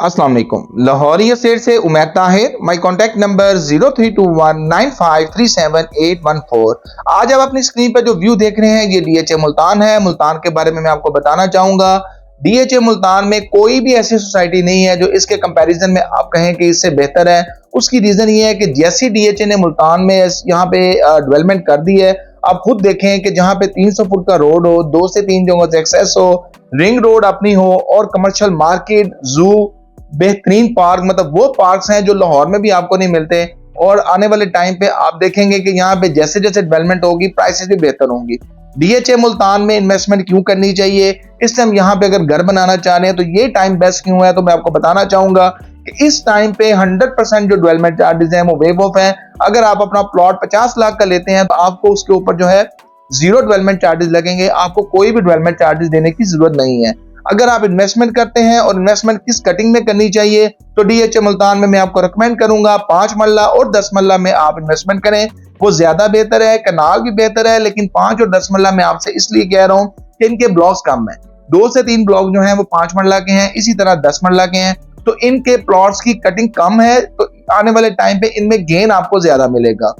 अस्सलाम वालेकुम। लाहौरिया सेठ से उमैद ताहिर। माई कॉन्टैक्ट नंबर 032195378114। आज आप अपनी स्क्रीन पर जो व्यू देख रहे हैं ये डीएचए मुल्तान है। मुल्तान के बारे में मैं आपको बताना चाहूंगा। डीएचए मुल्तान में कोई भी ऐसी सोसाइटी नहीं है जो इसके कंपैरिजन में आप कहें कि इससे बेहतर है। उसकी रीजन ये है कि जैसी डीएचए ने मुल्तान में यहाँ पे डेवलपमेंट कर दी है, आप खुद देखें कि जहाँ पे 300 फुट का रोड हो, 2 से 3 जगहों से एक्सेस हो, रिंग रोड अपनी हो और कमर्शियल मार्केट, जू, बेहतरीन पार्क, मतलब वो पार्क्स हैं जो लाहौर में भी आपको नहीं मिलते। और आने वाले टाइम पे आप देखेंगे कि यहाँ पे जैसे जैसे डेवलपमेंट होगी प्राइसेस भी बेहतर होंगी। डीएचए मुल्तान में इन्वेस्टमेंट क्यों करनी चाहिए, इस टाइम यहाँ पे अगर घर बनाना चाह रहे हैं तो ये टाइम बेस्ट क्यों है, तो मैं आपको बताना चाहूंगा कि इस टाइम पे 100% जो डेवलपमेंट चार्जेस हैं वो वेव ऑफ है। अगर आप अपना प्लॉट 50 लाख का लेते हैं तो आपको उसके ऊपर जो है जीरो डेवलपमेंट चार्जेस लगेंगे, आपको कोई भी डेवलपमेंट चार्जेस देने की जरूरत नहीं है। अगर आप इन्वेस्टमेंट करते हैं और इन्वेस्टमेंट किस कटिंग में करनी चाहिए तो डीएचए मुल्तान में मैं आपको रिकमेंड करूंगा 5 मरला और 10 मरला में आप इन्वेस्टमेंट करें, वो ज्यादा बेहतर है। कनाल भी बेहतर है, लेकिन 5 और 10 मरला में आपसे इसलिए कह रहा हूं कि इनके ब्लॉक्स कम है। 2 से 3 ब्लॉक जो हैं वो 5 मरला के हैं, इसी तरह 10 मरला के हैं, तो इनके प्लॉट्स की कटिंग कम है, तो आने वाले टाइम पे इनमें गेन आपको ज्यादा मिलेगा।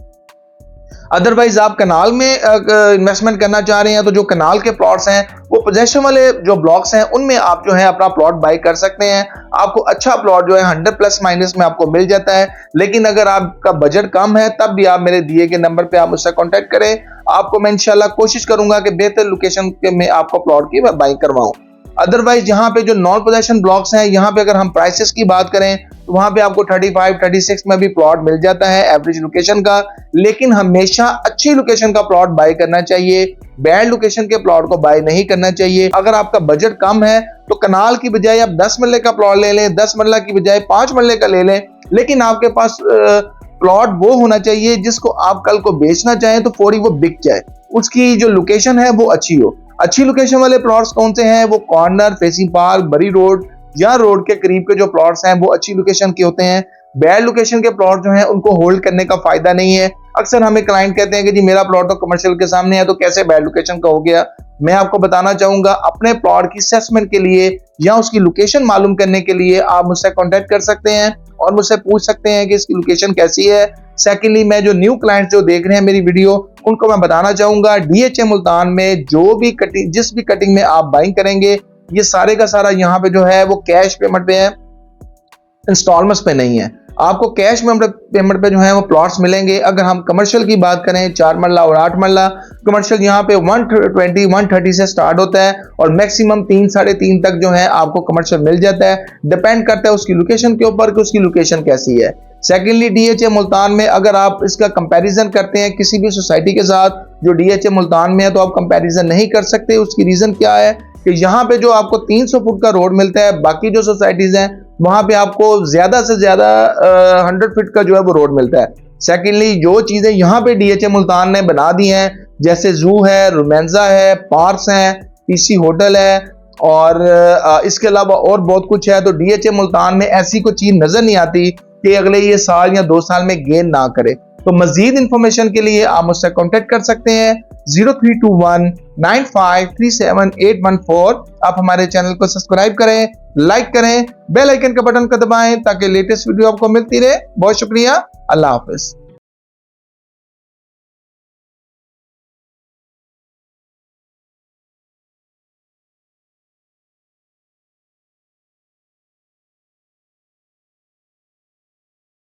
अदरवाइज आप कनाल में इन्वेस्टमेंट करना चाह रहे हैं तो जो कनाल के प्लॉट्स हैं वो पोजेशन वाले जो ब्लॉक्स हैं उनमें आप जो है अपना प्लॉट बाय कर सकते हैं। आपको अच्छा प्लॉट जो है 100 प्लस माइनस में आपको मिल जाता है। लेकिन अगर आपका बजट कम है तब भी आप मेरे दिए गए नंबर पे आप मुझसे कांटेक्ट करें, आपको मैं इंशाल्लाह कोशिश करूंगा कि बेहतर लोकेशन में आपको प्लॉट की बाइंग करवाऊं। अदरवाइज यहाँ पे जो नॉन पोजेशन ब्लॉक्स हैं यहाँ पे अगर हम प्राइसेस की बात करें तो वहां पे आपको 35, 36 में भी प्लॉट मिल जाता है एवरेज लोकेशन का। लेकिन हमेशा अच्छी लोकेशन का प्लॉट बाय करना चाहिए, बैड लोकेशन के प्लॉट को बाय नहीं करना चाहिए। अगर आपका बजट कम है तो कनाल की बजाय आप 10 मरले का प्लॉट ले लें, 10 मरला की बजाय 5 मरले का ले लें, लेकिन आपके पास प्लॉट वो होना चाहिए जिसको आप कल को बेचना चाहें तो फौरी वो बिक जाए, उसकी जो लोकेशन है वो अच्छी हो। अच्छी लोकेशन वाले प्लॉट्स कौन से हैं, वो कॉर्नर, फेसिंग पार्क, बरी रोड या रोड के करीब के जो प्लॉट्स हैं वो अच्छी लोकेशन के होते हैं। बैड लोकेशन के प्लॉट जो हैं उनको होल्ड करने का फायदा नहीं है। अक्सर हमें क्लाइंट कहते हैं कि जी मेरा प्लॉट तो कमर्शियल के सामने है तो कैसे बैड लोकेशन का हो गया। मैं आपको बताना चाहूंगा अपने प्लॉट की असेसमेंट के लिए या उसकी लोकेशन मालूम करने के लिए आप मुझसे कांटेक्ट कर सकते हैं और मुझसे पूछ सकते हैं कि इसकी लोकेशन कैसी है। सेकेंडली, मैं जो न्यू क्लाइंट्स जो देख रहे हैं मेरी वीडियो उनको मैं बताना चाहूंगा डीएचए मुल्तान में जो भी कटिंग, जिस भी कटिंग में आप बाइंग करेंगे ये सारे का सारा यहाँ पे जो है वो कैश पेमेंट पे है, इंस्टॉलमेंट्स पे नहीं है। आपको कैश पेमेंट पे जो है वो प्लॉट्स मिलेंगे। अगर हम कमर्शियल की बात करें 4 मरला और 8 मरला, कमर्शियल यहाँ पे 120, 130 से स्टार्ट होता है और मैक्सिमम 3, 3.5 तक जो है आपको कमर्शियल मिल जाता है। डिपेंड करता है उसकी लोकेशन के ऊपर कि उसकी लोकेशन कैसी है। सेकेंडली, डीएचए मुल्तान में अगर आप इसका कंपैरिजन करते हैं किसी भी सोसाइटी के साथ जो डीएचए मुल्तान में है तो आप कंपैरिजन नहीं कर सकते। उसकी रीजन क्या है कि यहाँ पे जो आपको 300 फुट का रोड मिलता है, बाकी जो सोसाइटीज हैं वहां पे आपको ज्यादा से ज्यादा 100 फीट का जो है वो रोड मिलता है। सेकेंडली, जो चीजें यहाँ पे डीएचए मुल्तान ने बना दी हैं जैसे जू है, रोमांजा है, पार्क्स हैं, पीसी होटल है और इसके अलावा और बहुत कुछ है, तो डीएचए मुल्तान में ऐसी कोई चीज नजर नहीं आती कि अगले ये साल या 2 साल में गेन ना करे। तो मजीद इंफॉर्मेशन के लिए आप मुझसे कांटेक्ट कर सकते हैं 032195378114। आप हमारे चैनल को सब्सक्राइब करें, लाइक करें, बेल आइकन का बटन को दबाएं ताकि लेटेस्ट वीडियो आपको मिलती रहे। बहुत शुक्रिया, अल्लाह हाफिज।